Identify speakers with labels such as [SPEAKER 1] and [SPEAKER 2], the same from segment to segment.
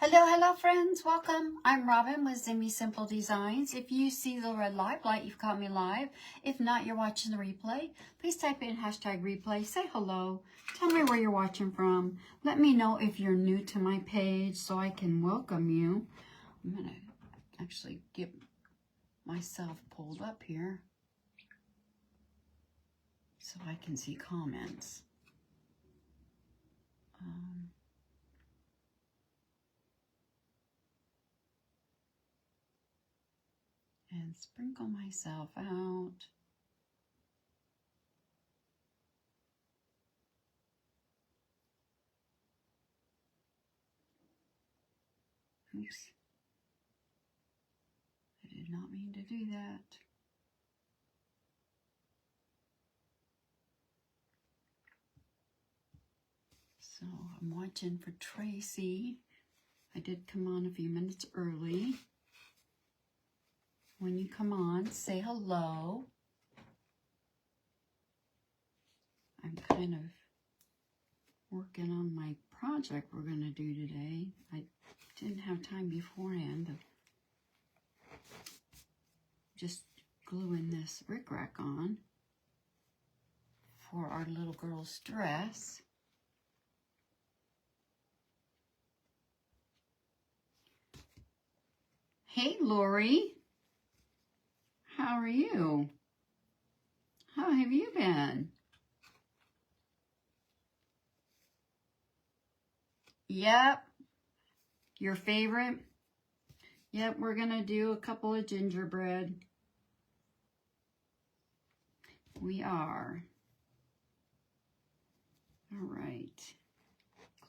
[SPEAKER 1] Hello, hello friends, welcome. I'm Robin with Zimmy Simple Designs. If you see the red live light, you've caught me live. If not, you're watching the replay. Please type in hashtag replay, say hello, tell me where you're watching from. Let me know if you're new to my page so I can welcome you. I'm gonna actually get myself pulled up here so I can see comments. And sprinkle myself out. Oops. I did not mean to do that. So I'm watching for Tracy. I did come on a few minutes early. When you come on, say hello. I'm kind of working on my project we're going to do today. I didn't have time beforehand of just gluing this rickrack on for our little girl's dress. Hey, Lori. How are you? How have you been? Yep. Your favorite? Yep, we're going to do a couple of gingerbread. We are. All right.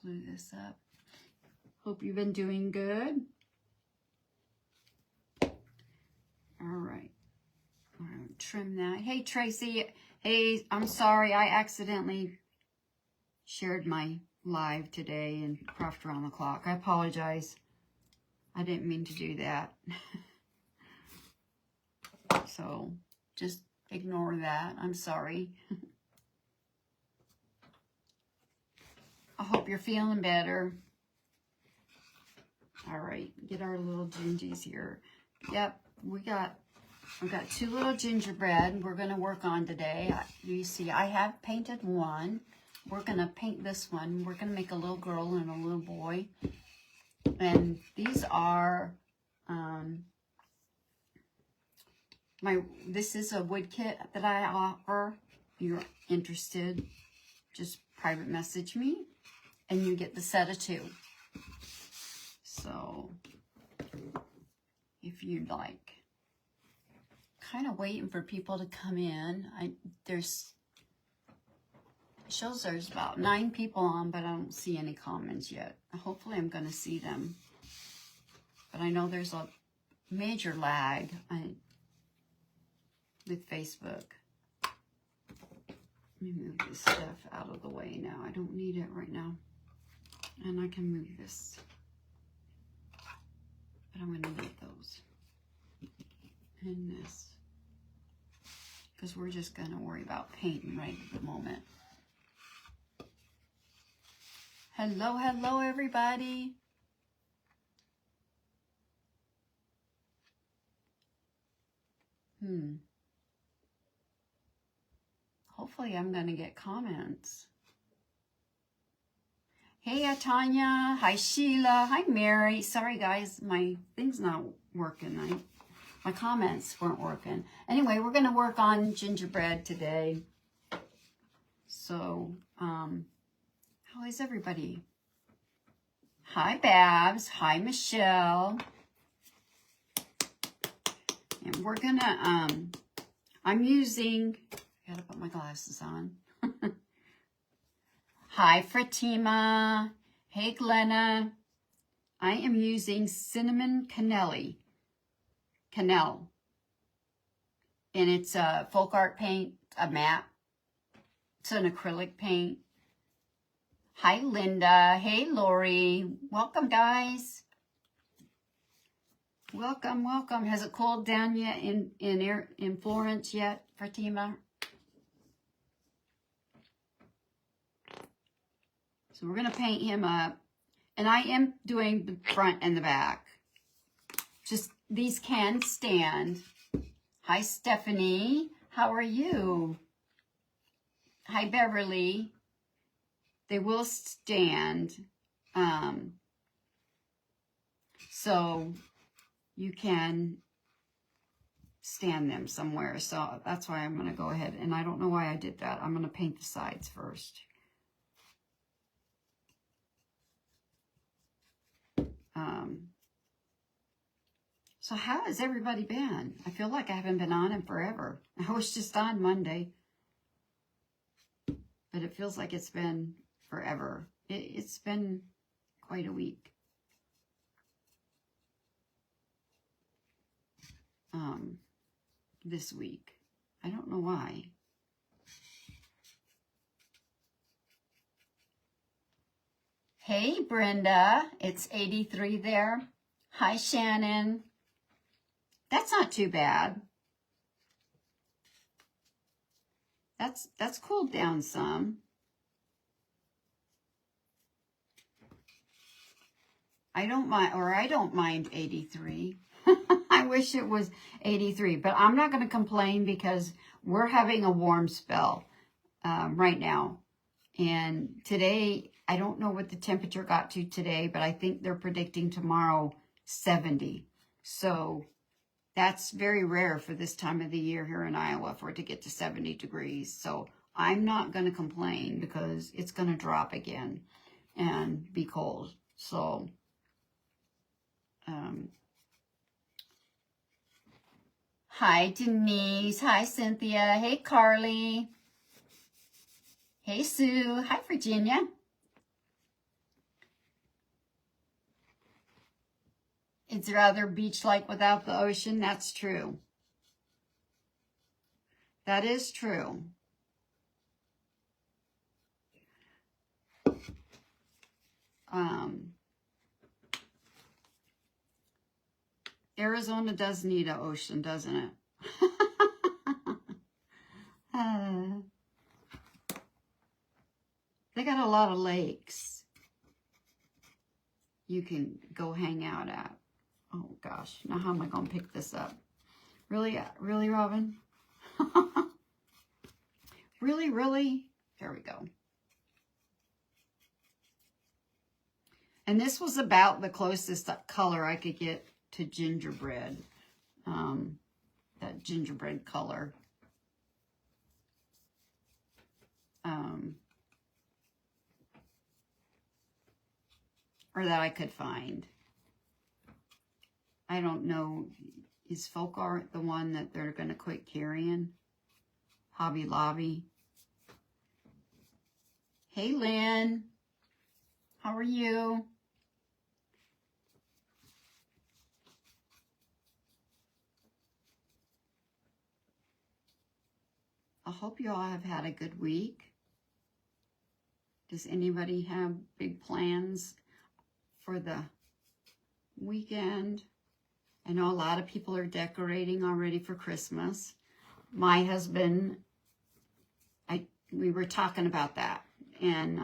[SPEAKER 1] Glue this up. Hope you've been doing good. All right. I'm going to trim that. Hey, Tracy. Hey, I'm sorry. I accidentally shared my live today and craft around the clock. I apologize. I didn't mean to do that. So just ignore that. I'm sorry. I hope you're feeling better. All right, get our little gingies here. Yep, I've got two little gingerbread we're going to work on today. You see, I have painted one. We're going to paint this one. We're going to make a little girl and a little boy. And these are, this is a wood kit that I offer. If you're interested, just private message me and you get the set of two. So, if you'd like. Kind of waiting for people to come in. It shows there's about 9 people on, but I don't see any comments yet. Hopefully I'm going to see them. But I know there's a major lag with Facebook. Let me move this stuff out of the way now. I don't need it right now. And I can move this. But I'm going to leave those in this. Because we're just going to worry about painting right at the moment. Hello, hello, everybody. Hopefully I'm going to get comments. Hey, Tanya. Hi, Sheila. Hi, Mary. Sorry, guys. My thing's not working. My comments weren't working. Anyway, we're going to work on gingerbread today. So, how is everybody? Hi, Babs. Hi, Michelle. And we're going to, I'm using, I got to put my glasses on. Hi, Fatima. Hey, Glenna. I am using cinnamon cannelle. And it's a folk art paint, a matte. It's an acrylic paint. Hi, Linda. Hey, Lori. Welcome, guys. Welcome, welcome. Has it cooled down yet in Florence yet, Fatima? So we're going to paint him up. And I am doing the front and the back. Just, these can stand. Hi, Stephanie. How are you? Hi, Beverly. They will stand. So you can stand them somewhere. So that's why I'm going to go ahead. And I don't know why I did that. I'm going to paint the sides first. So how has everybody been? I feel like I haven't been on in forever. I was just on Monday. But it feels like it's been forever. It's been quite a week. This week. I don't know why. Hey, Brenda. It's 83 there. Hi, Shannon. That's not too bad. That's cooled down some. I don't mind 83. I wish it was 83, but I'm not going to complain because we're having a warm spell right now. And today, I don't know what the temperature got to today, but I think they're predicting tomorrow 70. So that's very rare for this time of the year here in Iowa for it to get to 70 degrees. So I'm not going to complain because it's going to drop again and be cold. So, hi, Denise. Hi, Cynthia. Hey, Carly. Hey, Sue. Hi, Virginia. It's rather beach-like without the ocean. That's true. That is true. Arizona does need an ocean, doesn't it? They got a lot of lakes you can go hang out at. Oh gosh, now how am I going to pick this up? Really, Robin? Really? There we go. And this was about the closest color I could get to gingerbread. That gingerbread color. Or that I could find. I don't know. Is folk art the one that they're going to quit carrying? Hobby Lobby. Hey, Lynn. How are you? I hope you all have had a good week. Does anybody have big plans for the weekend? I know a lot of people are decorating already for Christmas. My husband, we were talking about that. And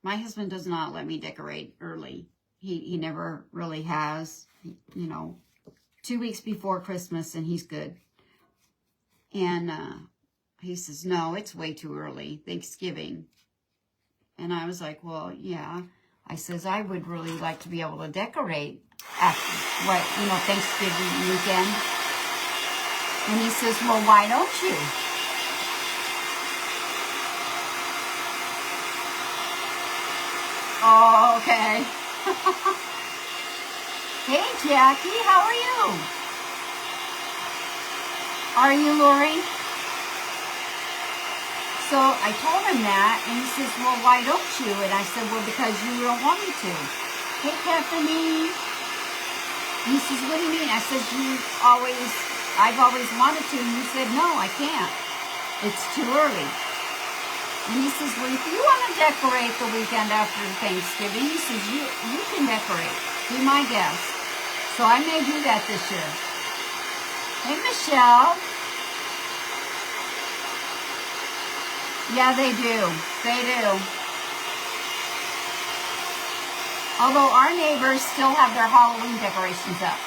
[SPEAKER 1] my husband does not let me decorate early. He never really has, you know, 2 weeks before Christmas and he's good. And he says, no, it's way too early, Thanksgiving. And I was like, well, yeah. I says, I would really like to be able to decorate after, Thanksgiving weekend. And he says, well, why don't you? Oh, okay. Hey, Jackie, how are you? Are you, Lori? So I told him that, and he says, well, why don't you? And I said, well, because you don't want me to. Hey, Stephanie. And he says, what do you mean? I said, I've always wanted to. And he said, no, I can't. It's too early. And he says, well, if you want to decorate the weekend after Thanksgiving, he says, you can decorate. Be my guest. So I may do that this year. Hey, Michelle. Yeah, they do. They do. Although our neighbors still have their Halloween decorations up.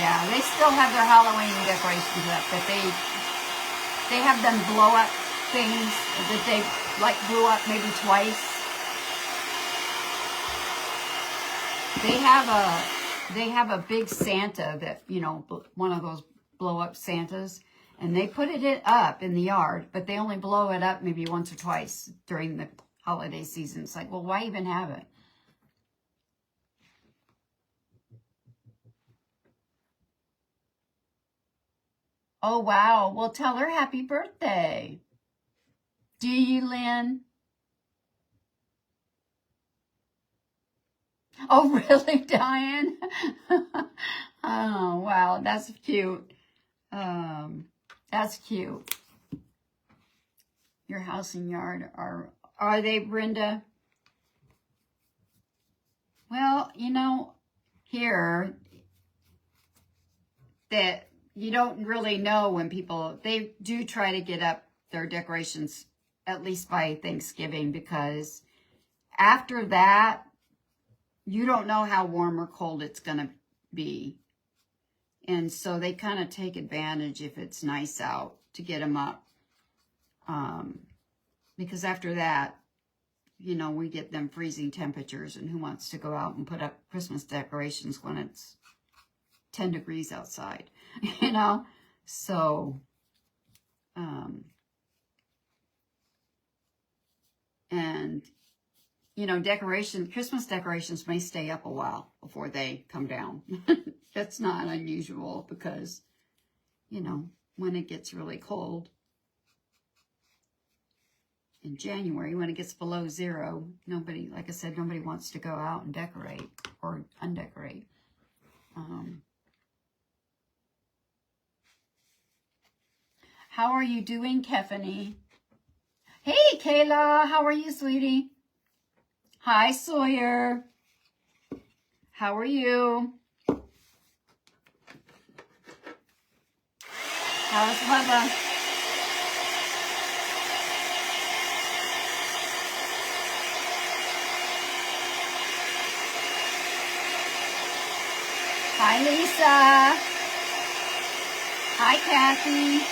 [SPEAKER 1] Yeah, they still have their Halloween decorations up, but they have them blow up things that they like blew up maybe twice. They have a big Santa that, you know, one of those blow up Santas, and they put it up in the yard, but they only blow it up maybe once or twice during the holiday season. It's like, well, why even have it? Oh, wow. Well, tell her happy birthday. Do you, Lynn? Oh, really, Diane? Oh, wow. That's cute. That's cute. Your house and yard are they, Brenda? Well, you know, here that you don't really know when people, they do try to get up their decorations at least by Thanksgiving, because after that, you don't know how warm or cold it's going to be. And so they kind of take advantage if it's nice out to get them up. Because after that, you know, we get them freezing temperatures, and who wants to go out and put up Christmas decorations when it's 10 degrees outside, you know? So, and, you know, Christmas decorations may stay up a while before they come down. That's not unusual because, you know, when it gets really cold in January, when it gets below zero, nobody, like I said, nobody wants to go out and decorate or undecorate. How are you doing, Kefany? Hey, Kayla, how are you, sweetie? Hi, Sawyer. How are you? How's Bubba? Hi, Lisa. Hi, Kathy.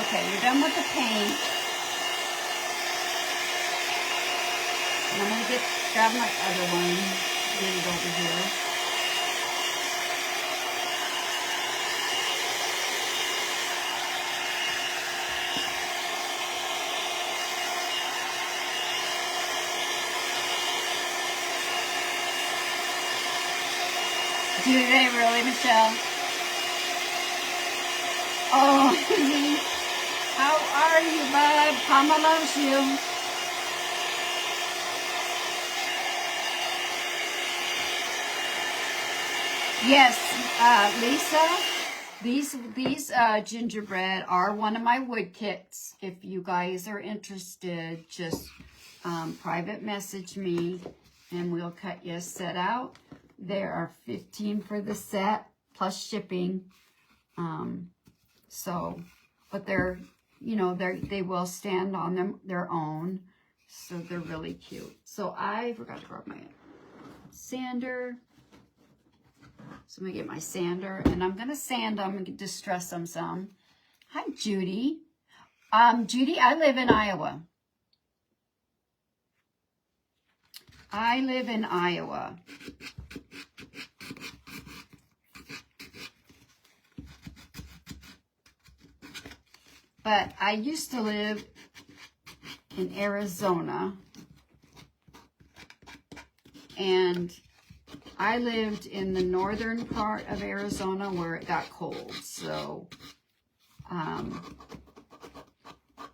[SPEAKER 1] Okay, you're done with the paint. And I'm going to grab my other one, get it over here. Do they really, Michelle? Oh, how are you, bud? Mama loves you. Yes, Lisa, these gingerbread are one of my wood kits. If you guys are interested, just private message me and we'll cut you a set out. There are 15 for the set plus shipping. So, but they're, you know, they will stand on their own. So they're really cute. So I forgot to grab my sander. So I'm going to get my sander, and I'm going to sand them and distress them some. Hi, Judy. Judy, I live in Iowa. I live in Iowa. But I used to live in Arizona, and I lived in the northern part of Arizona where it got cold, so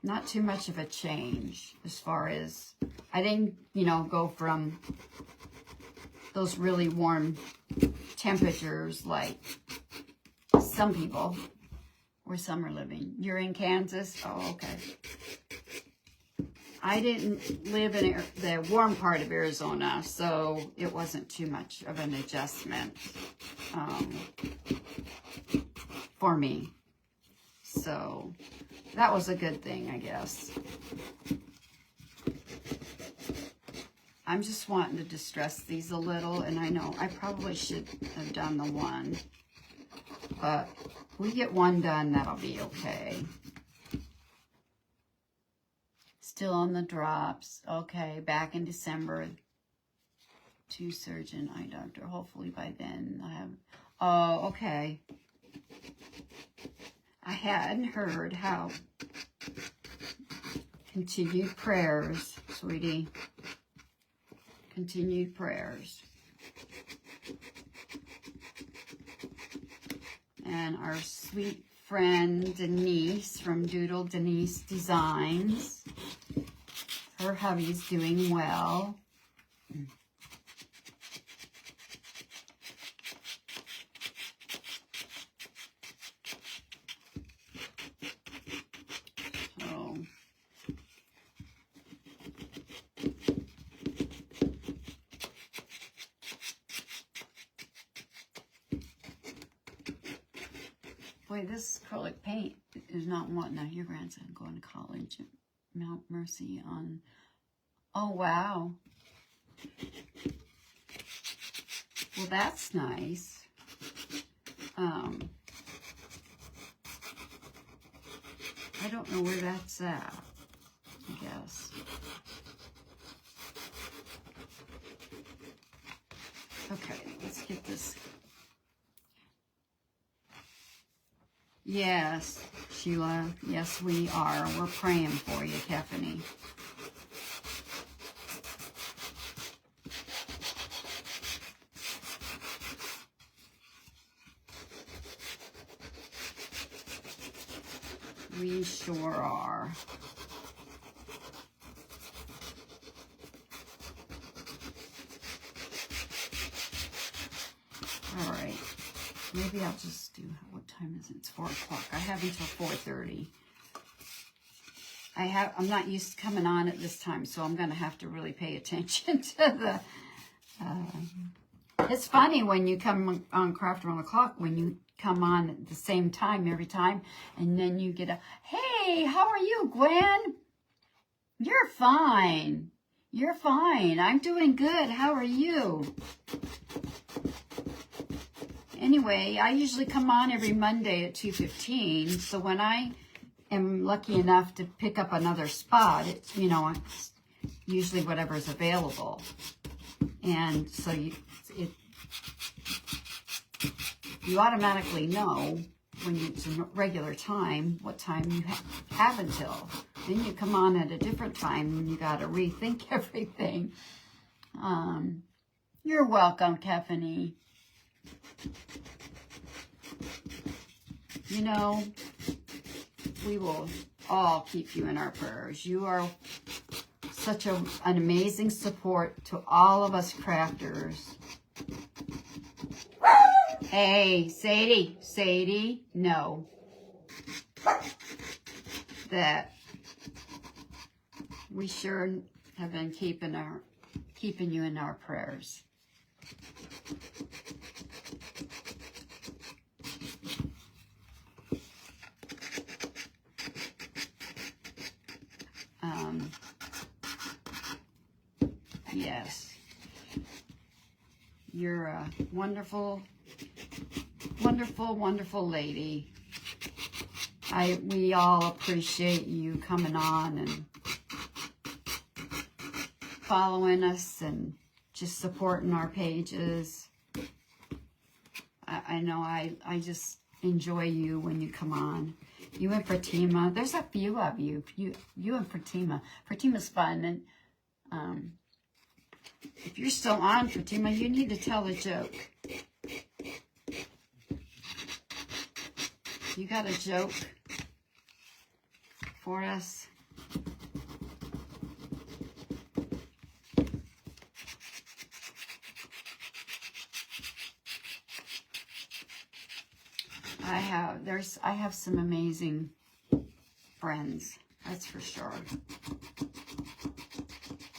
[SPEAKER 1] not too much of a change as far as, I didn't, you know, go from those really warm temperatures like some people where some are living. You're in Kansas? Oh, okay. I didn't live in the warm part of Arizona, so it wasn't too much of an adjustment for me. So that was a good thing, I guess. I'm just wanting to distress these a little, and I know I probably should have done the one, but if we get one done, that'll be okay. Still on the drops. Okay, back in December. To surgeon, eye doctor. Hopefully by then I have... Oh, okay. I hadn't heard how. Continued prayers, sweetie. Continued prayers. And our sweet friend Denise from Doodle Denise Designs. Her hubby's doing well. So, boy, this acrylic paint is not wanting. Now, your grandson going to college at Mount Mercy on... Oh, wow. Well, that's nice. I don't know where that's at, I guess. Okay, let's get this. Yes, Sheila. Yes, we are. We're praying for you, Tiffany. We sure are. All right. Maybe I'll just do, what time is it? It's 4 o'clock. I have until 4:30. I'm not used to coming on at this time, so I'm going to have to really pay attention to the... it's funny when you come on Craft Around the Clock, when you come on at the same time every time, and then you get a, hey, how are you, Gwen? You're fine. You're fine. I'm doing good. How are you? Anyway, I usually come on every Monday at 2:15, so when I am lucky enough to pick up another spot, it's, you know, it's usually whatever's available. And so you automatically know when it's a regular time, what time you have until. Then you come on at a different time and you got to rethink everything. You're welcome, Tiffany. You know, we will all keep you in our prayers. You are such an amazing support to all of us crafters. Hey, Sadie, no. That we sure have been keeping you in our prayers. Yes. You're a wonderful, wonderful, wonderful lady. We all appreciate you coming on and following us and just supporting our pages. I know I just enjoy you when you come on. You and Fatima. There's a few of you. You and Fatima. Fatima's fun. And if you're still on, Fatima, you need to tell a joke. You got a joke for us? I have some amazing friends, that's for sure.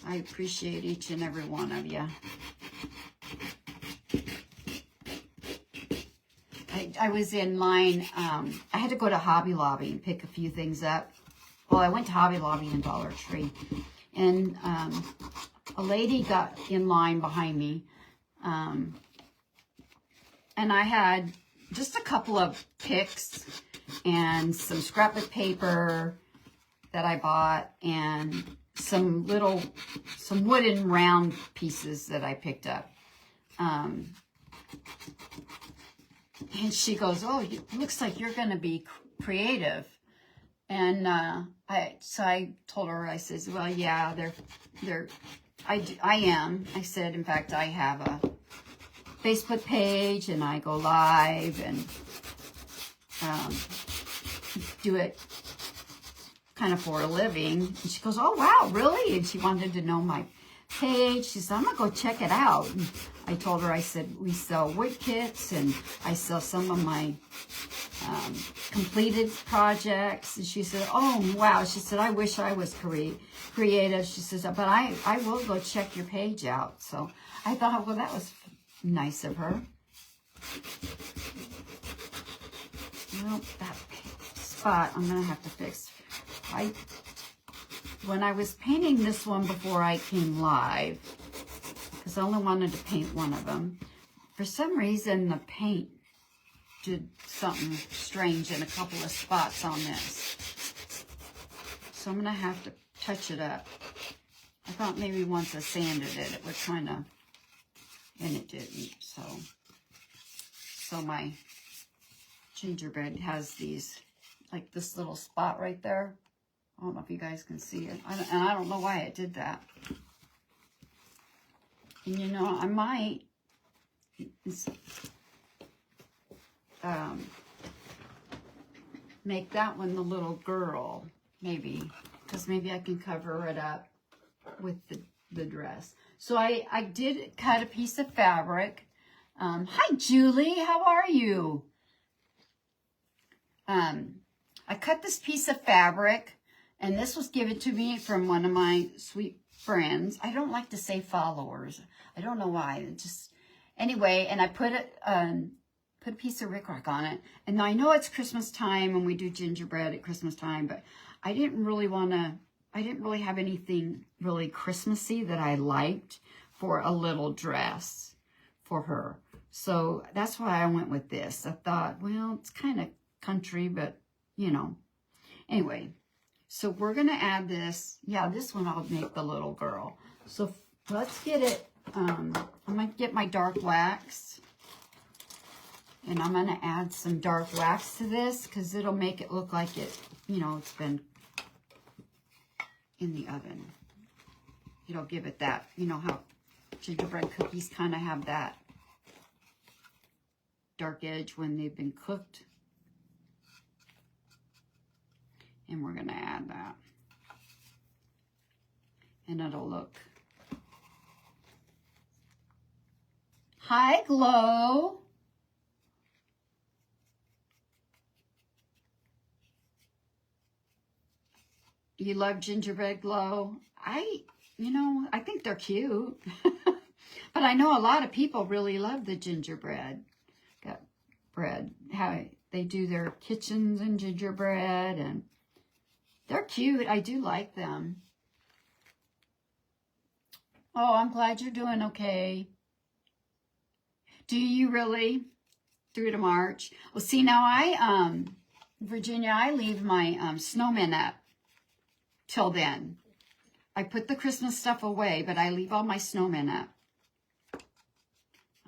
[SPEAKER 1] I appreciate each and every one of you. I was in line. I had to go to Hobby Lobby and pick a few things up. Well, I went to Hobby Lobby and Dollar Tree. And a lady got in line behind me. And I had just a couple of picks and some scrapbook paper that I bought and some wooden round pieces that I picked up. And she goes, "Oh, it looks like you're going to be creative." And so I told her, I says, "Well, yeah, I am." I said, "In fact, I have a Facebook page and I go live and do it kind of for a living." And she goes, "Oh, wow, really?" And she wanted to know my page. She said, "I'm going to go check it out." And I told her, I said, "We sell wood kits and I sell some of my completed projects." And she said, "Oh, wow." She said, "I wish I was creative." She says, "But I will go check your page out." So I thought, well, that was nice of her. Well, that spot I'm going to have to fix. When I was painting this one before I came live, because I only wanted to paint one of them, for some reason the paint did something strange in a couple of spots on this. So I'm going to have to touch it up. I thought maybe once I sanded it, it would kind of, and it didn't. So my gingerbread has these, like this little spot right there. I don't know if you guys can see it. And I don't know why it did that. And you know, I might make that one the little girl, maybe. Because maybe I can cover it up with the dress. So I did cut a piece of fabric. Hi, Julie. How are you? I cut this piece of fabric. And this was given to me from one of my sweet friends. I don't like to say followers. I don't know why. It just, anyway, and I put a piece of rickrack on it. And I know it's Christmas time and we do gingerbread at Christmas time, but I didn't really have anything really Christmassy that I liked for a little dress for her. So that's why I went with this. I thought, well, it's kind of country, but you know. Anyway. So we're going to add this. Yeah, this one I'll make the little girl. So let's get it. I'm going to get my dark wax. And I'm going to add some dark wax to this because it'll make it look like it, you know, it's been in the oven. It'll give it that, you know, how gingerbread cookies kind of have that dark edge when they've been cooked. And we're going to add that. And it'll look. Hi, Glow. You love gingerbread, Glow? I think they're cute. But I know a lot of people really love the gingerbread bread. How they do their kitchens in gingerbread, and they're cute. I do like them. Oh, I'm glad you're doing okay. Do you really? Through to March. Well, see, now Virginia, I leave my snowmen up till then. I put the Christmas stuff away, but I leave all my snowmen up.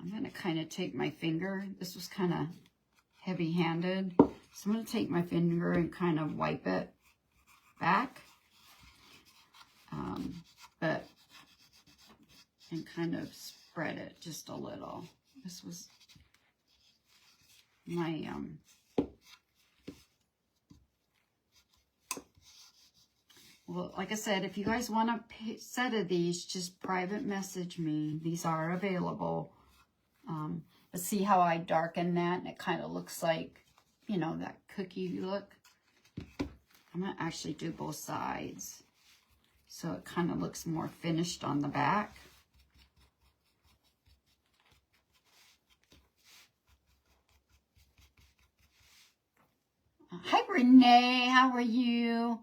[SPEAKER 1] I'm going to kind of take my finger. This was kind of heavy-handed. So I'm going to take my finger and kind of wipe it back. And kind of spread it just a little. This was my, well, like I said, if you guys want a set of these, just private message me. These are available. Let's see how I darken that, and it kind of looks like, you know, that cookie look. I'm going to actually do both sides. So it kind of looks more finished on the back. Hi, Renee. How are you?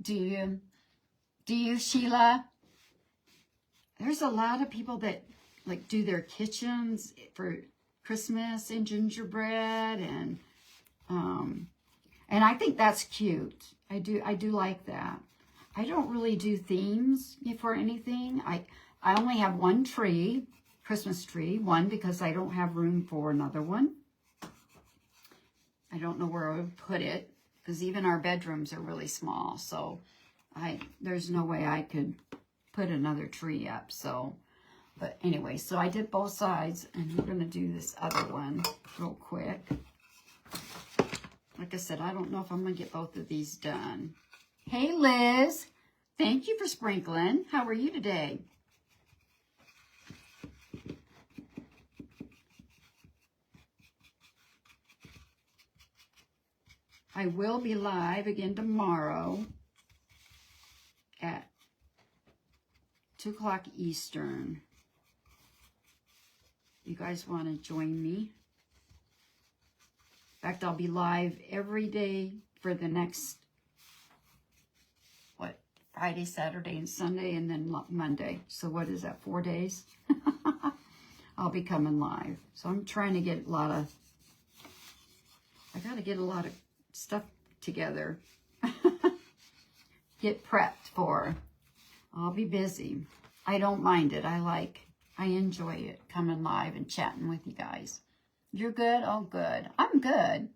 [SPEAKER 1] Do you, Sheila? There's a lot of people that like do their kitchens for Christmas and gingerbread, and I think that's cute. I do like that. I don't really do themes for anything. I only have one tree, Christmas tree, one because I don't have room for another one. I don't know where I would put it because even our bedrooms are really small. So there's no way I could put another tree up. So, but anyway, so I did both sides, and we're going to do this other one real quick. Like I said, I don't know if I'm going to get both of these done. Hey, Liz. Thank you for sprinkling. How are you today? I will be live again tomorrow at 2 o'clock Eastern. You guys want to join me? In fact, I'll be live every day for the next, Friday, Saturday, and Sunday, and then Monday. So what is that, 4 days? I'll be coming live. So I'm trying to get I got to get a lot of stuff together. Get prepped for. I'll be busy. I don't mind it. I enjoy it, coming live and chatting with you guys. You're good? Oh, good. I'm good.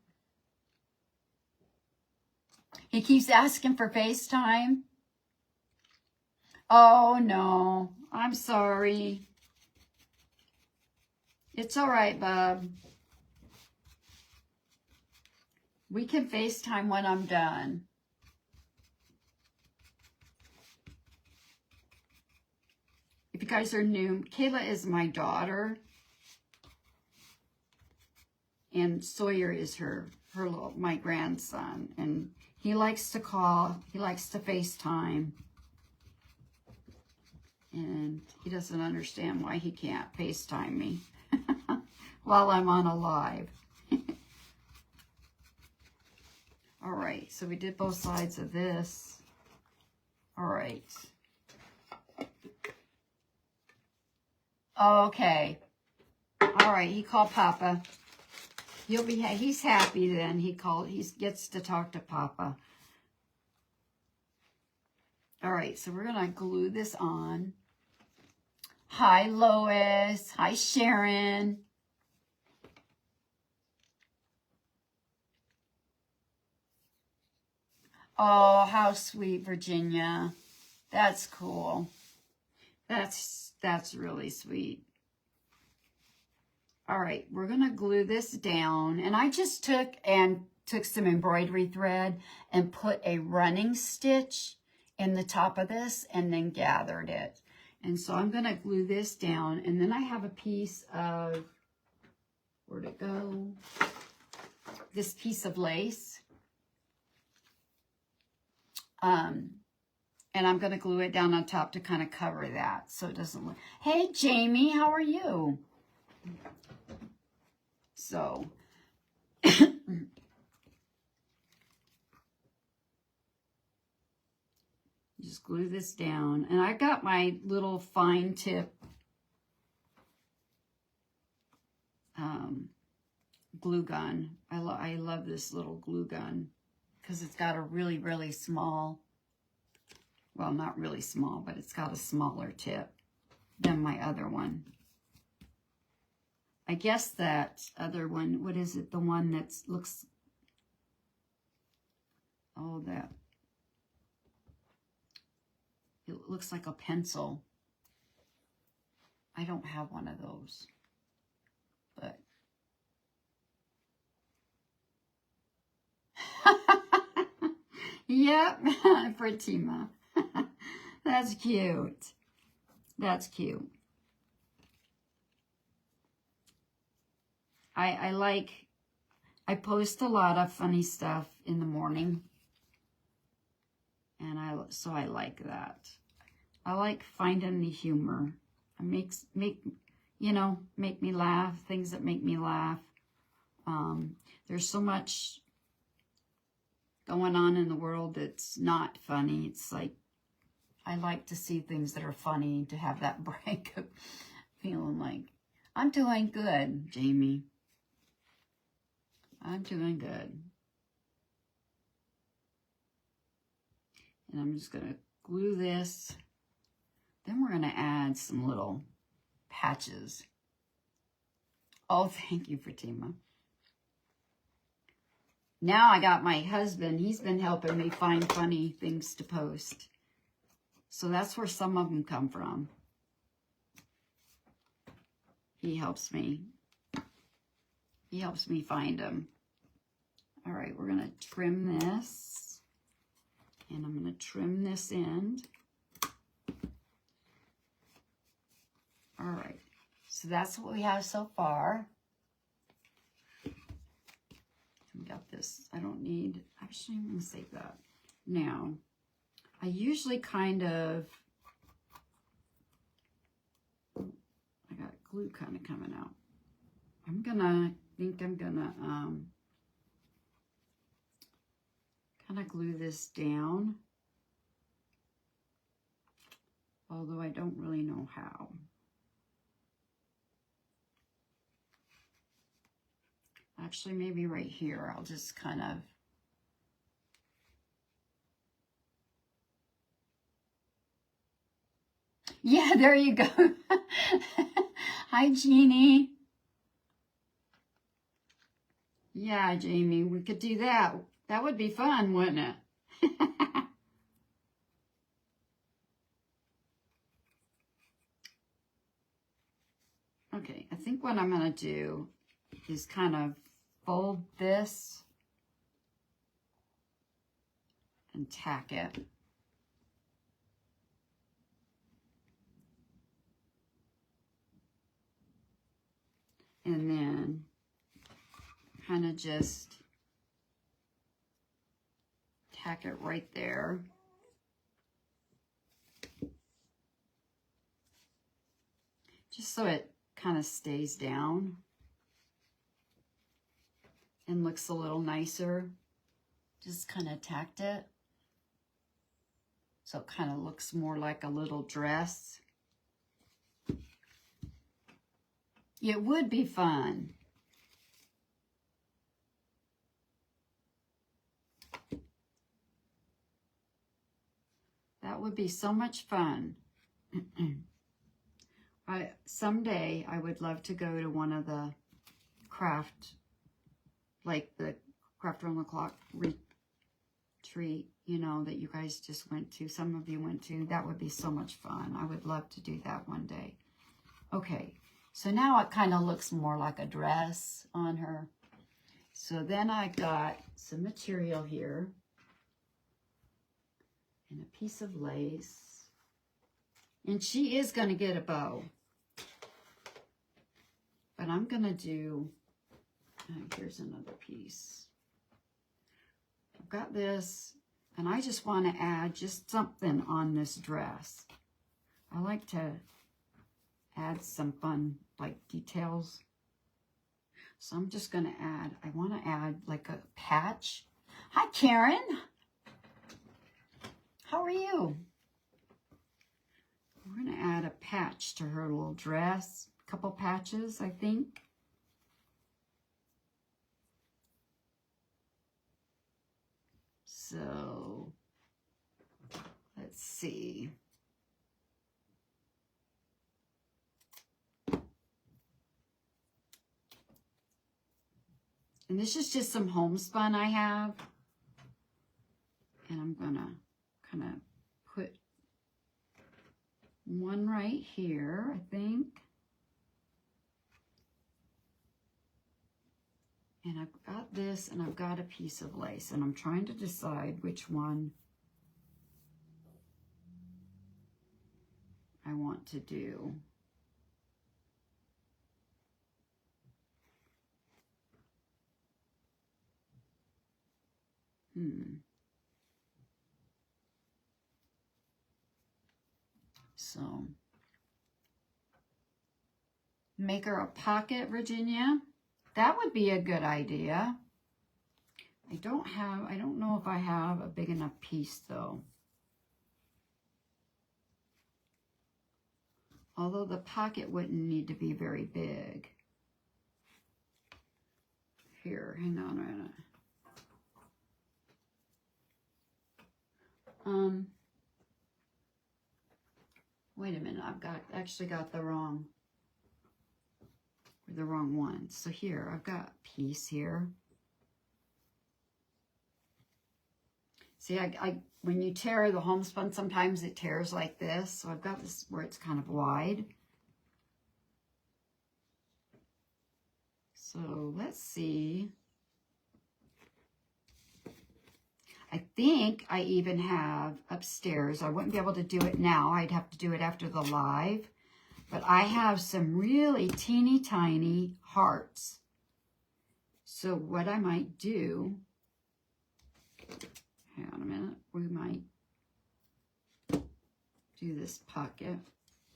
[SPEAKER 1] He keeps asking for FaceTime. Oh, no. I'm sorry. It's all right, bub. We can FaceTime when I'm done. If you guys are new, Kayla is my daughter. And Sawyer is my grandson. And he likes to call. He likes to FaceTime. And he doesn't understand why he can't FaceTime me while I'm on a live. All right, so we did both sides of this. All right. Okay. All right, he called Papa. He's happy then. He gets to talk to Papa. All right, so we're gonna glue this on. Hi, Lois. Hi, Sharon. Oh, how sweet, Virginia. That's cool. That's really sweet. All right, we're going to glue this down. And I just took some embroidery thread and put a running stitch in the top of this and then gathered it. And so I'm going to glue this down. And then I have a piece of, where'd it go? This piece of lace. And I'm going to glue it down on top to kind of cover that so it doesn't look. Hey, Jamie, how are you? So, just glue this down. And I got my little fine tip glue gun. I love this little glue gun because it's got a really, really small, well, not really small, but it's got a smaller tip than my other one. I guess that other one, what is it? The one that looks, oh, it looks like a pencil. I don't have one of those, but. Yep, Fatima. That's cute. That's cute. I post a lot of funny stuff in the morning. And so I like that. I like finding the humor. It make me laugh, things that make me laugh. There's so much going on in the world that's not funny. It's like, I like to see things that are funny, to have that break of feeling like, I'm doing good, Jamie. I'm doing good. And I'm just going to glue this. Then we're going to add some little patches. Oh, thank you, Fatima. Now I got my husband. He's been helping me find funny things to post. So that's where some of them come from. He helps me. He helps me find them. All right, we're going to trim this. And I'm going to trim this end. All right, so that's what we have so far. We got this. I don't need, actually, I'm going to save that. Now, I usually kind of, I got glue kind of coming out. I think I'm gonna kind of glue this down, although I don't really know how. Actually, maybe right here, I'll just kind of, yeah, there you go. Hi, Jeannie. Yeah, Jamie, we could do that. That would be fun, wouldn't it? Okay, I think what I'm going to do is kind of fold this and tack it. And then kind of just tack it right there. Just so it kind of stays down and looks a little nicer. Just kind of tacked it so it kind of looks more like a little dress. It would be fun. That would be so much fun. Someday I would love to go to one of the craft, like the Craft Around the Clock retreat, you know, that you guys just went to. Some of you went to. That would be so much fun. I would love to do that one day. Okay, so now it kind of looks more like a dress on her. So then I got some material here and a piece of lace. And she is going to get a bow. But I'm going to do, here's another piece. I've got this, and I just want to add just something on this dress. I like to add some fun, like, details. So I'm just going to add, I want to add like a patch. Hi, Karen. How are you? We're going to add a patch to her little dress. A couple patches, I think. So, let's see. And this is just some homespun I have. And I'm going to kind of put one right here, I think. And I've got this, and I've got a piece of lace. And I'm trying to decide which one I want to do. make her a pocket, Virginia? That would be a good idea. I don't know if I have a big enough piece though. Although the pocket wouldn't need to be very big. Here, hang on a minute. Wait a minute, I've actually got the wrong one. So here, I've got a piece here. See, when you tear the homespun, sometimes it tears like this. So I've got this where it's kind of wide. So let's see. I think I even have upstairs. I wouldn't be able to do it now. I'd have to do it after the live. But I have some really teeny tiny hearts. So what I might do, hang on a minute, we might do this pocket.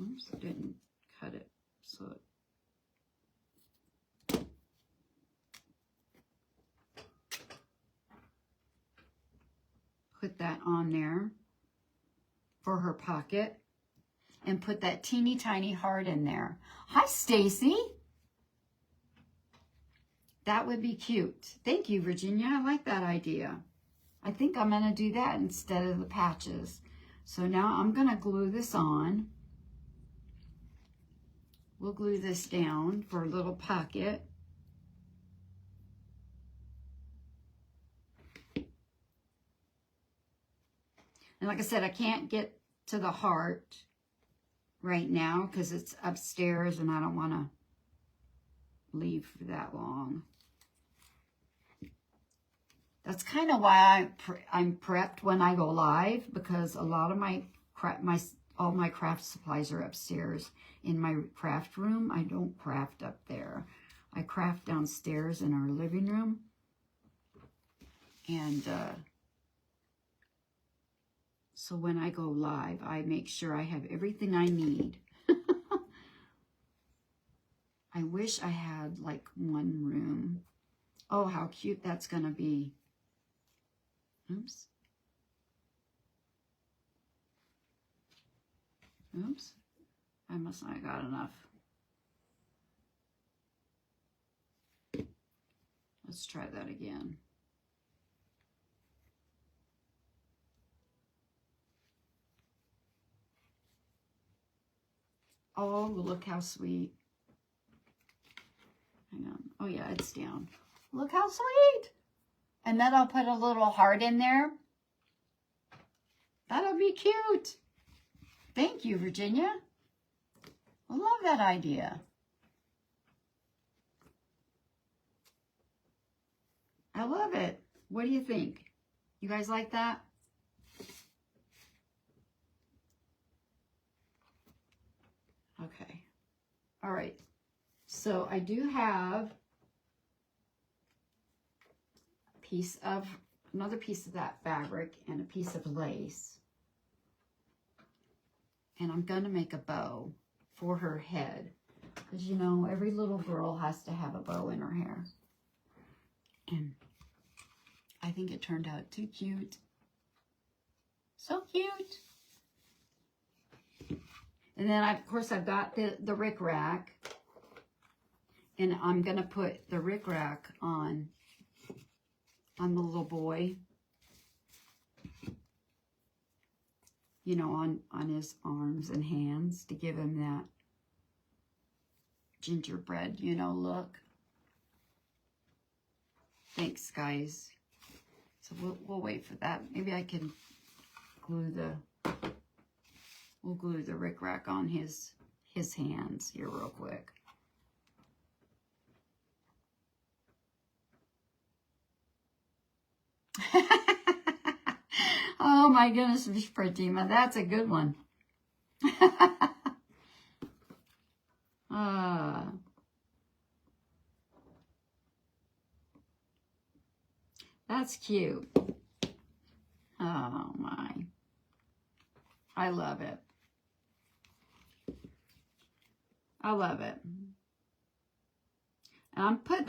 [SPEAKER 1] Oops, I didn't cut it. So put that on there for her pocket and put that teeny tiny heart in there. Hi, Stacy. That would be cute. Thank you, Virginia. I like that idea. I think I'm going to do that instead of the patches. So now I'm going to glue this on. We'll glue this down for a little pocket. And like I said, I can't get to the heart right now because it's upstairs and I don't want to leave for that long. That's kind of why I'm prepped when I go live, because a lot of all my craft supplies are upstairs in my craft room. I don't craft up there. I craft downstairs in our living room. And so when I go live, I make sure I have everything I need. I wish I had like one room. Oh, how cute that's going to be. Oops. Oops. I must not have got enough. Let's try that again. Oh, look how sweet. Hang on. Oh, yeah, it's down. Look how sweet. And then I'll put a little heart in there. That'll be cute. Thank you, Virginia. I love that idea. I love it. What do you think? You guys like that? Okay. All right. So I do have another piece of that fabric and a piece of lace. And I'm going to make a bow for her head. Because, you know, every little girl has to have a bow in her hair. And I think it turned out too cute. So cute. And then, of course, I've got the rickrack. And I'm going to put the rickrack on the little boy. You know, on his arms and hands to give him that gingerbread, you know, look. Thanks, guys. So we'll wait for that. Maybe I can we'll glue the rickrack on his hands here real quick. Oh my goodness, Miss Pratima, that's a good one. That's cute. Oh my. I love it. I love it. And I'm putting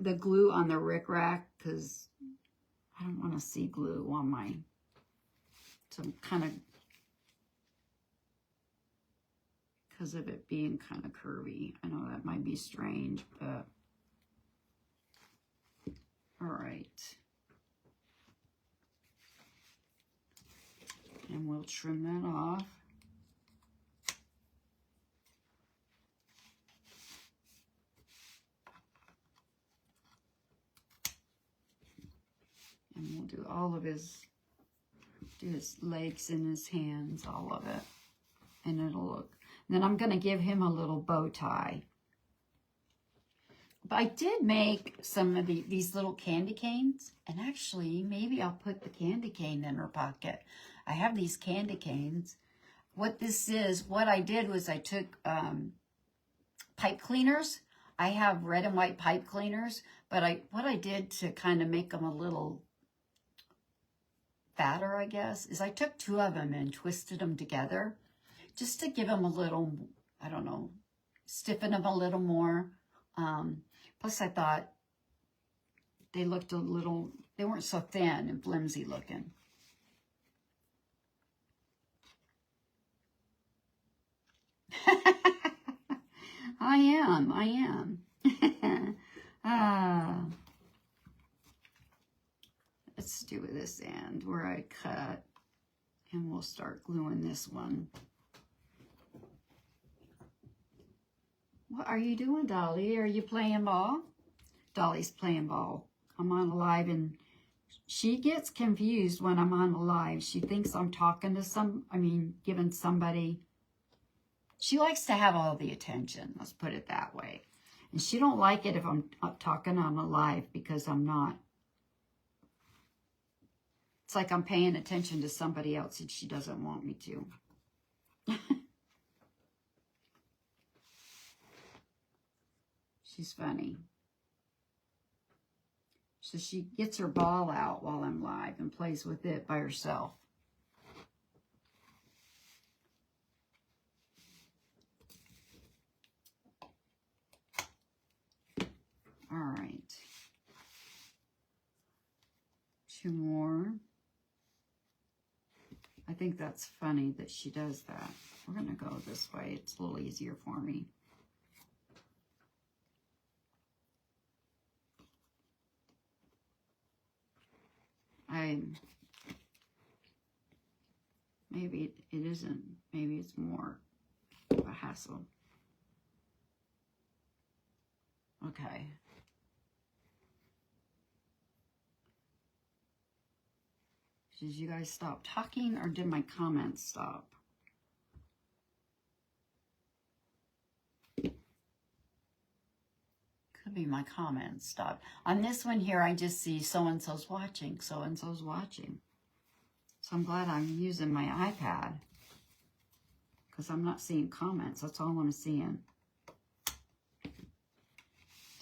[SPEAKER 1] the glue on the rickrack because I don't want to see glue on my, some kind of, because of it being kind of curvy. I know that might be strange, but all right. And we'll trim that off. And we'll do all of his, do his legs and his hands, all of it. And it'll look, and then I'm going to give him a little bow tie. But I did make some of these little candy canes. And actually, maybe I'll put the candy cane in her pocket. I have these candy canes. What this is, what I did was I took pipe cleaners. I have red and white pipe cleaners. But what I did to kind of make them a little fatter, I guess, is I took 2 of them and twisted them together just to give them a little, I don't know, stiffen them a little more. Plus I thought they looked a little, they weren't so thin and flimsy looking. I am. Let's do this end where I cut, and we'll start gluing this one. What are you doing, Dolly? Are you playing ball? Dolly's playing ball. I'm on a live, and she gets confused when I'm on a live. She thinks I'm talking to giving somebody. She likes to have all the attention. Let's put it that way. And she don't like it if I'm talking on a live because I'm not. It's like I'm paying attention to somebody else and she doesn't want me to. She's funny. So she gets her ball out while I'm live and plays with it by herself. All right. 2 more. I think that's funny that she does that. We're going to go this way. It's a little easier for me. Maybe it isn't. Maybe it's more of a hassle. Okay. Did you guys stop talking or did my comments stop? Could be my comments stopped. On this one here, I just see so-and-so's watching, so-and-so's watching. So I'm glad I'm using my iPad because I'm not seeing comments. That's all I'm seeing.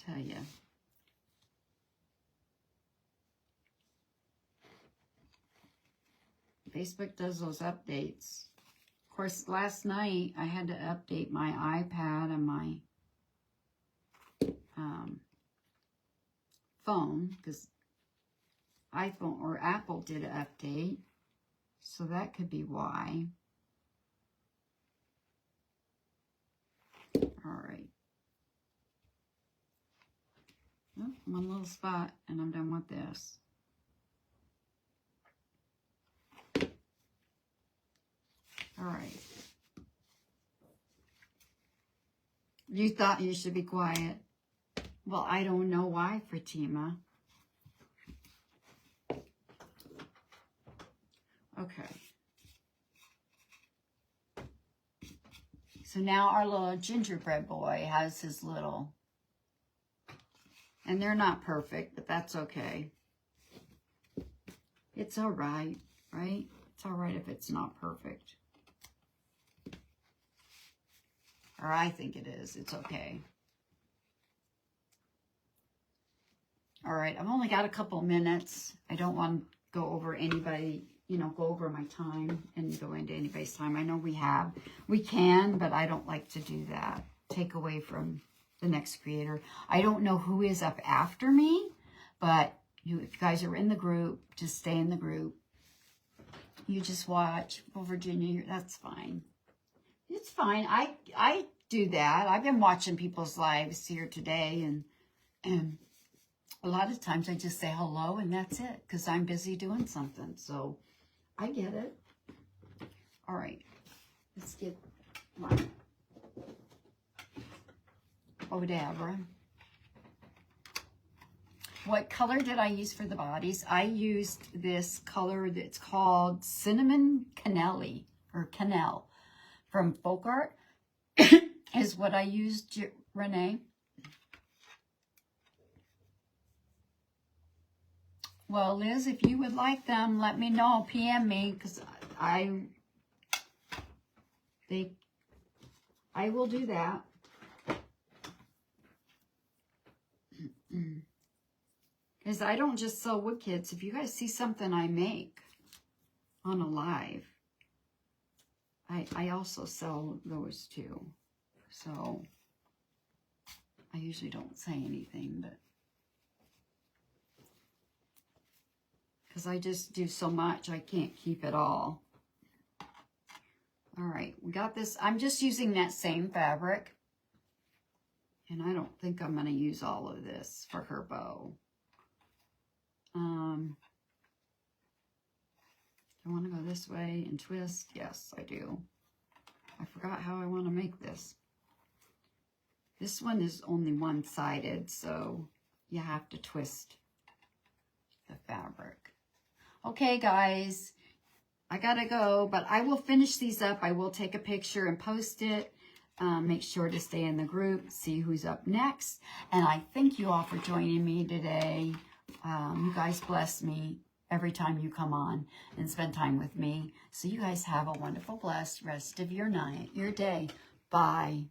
[SPEAKER 1] Tell you. Facebook does those updates. Of course, last night I had to update my iPad and my phone because iPhone or Apple did an update. So that could be why. All right. Oh, one little spot and I'm done with this. All right. You thought you should be quiet. Well, I don't know why, Fatima. Okay. So now our little gingerbread boy has his little, and they're not perfect, but that's okay. It's all right, right? It's all right if it's not perfect. Or I think it is. It's okay. All right, I've only got a couple minutes. I don't want to go over anybody, go over my time and go into anybody's time. I know we can, but I don't like to do that. Take away from the next creator. I don't know who is up after me, but if you guys are in the group, just stay in the group. You just watch. Well, Virginia, that's fine. It's fine. I do that. I've been watching people's lives here today, and a lot of times I just say hello and that's it, because I'm busy doing something. So I get it. All right. Let's get my Odabra. What color did I use for the bodies? I used this color that's called Cinnamon Cannelli, or Cannelle, from Folk Art is what I used, Renee. Well, Liz, if you would like them, let me know. PM me, because I will do that. Because I don't just sell wood kits. If you guys see something I make on a live, I also sell those too. So I usually don't say anything, but because I just do so much, I can't keep it all. All right, we got this. I'm just using that same fabric. And I don't think I'm going to use all of this for her bow. I want to go this way and twist. Yes, I do. I forgot how I want to make this. This one is only one-sided, so you have to twist the fabric. Okay, guys, I gotta go, but I will finish these up. I will take a picture and post it. Make sure to stay in the group, see who's up next. And I thank you all for joining me today. You guys bless me every time you come on and spend time with me. So you guys have a wonderful, blessed rest of your night, your day. Bye.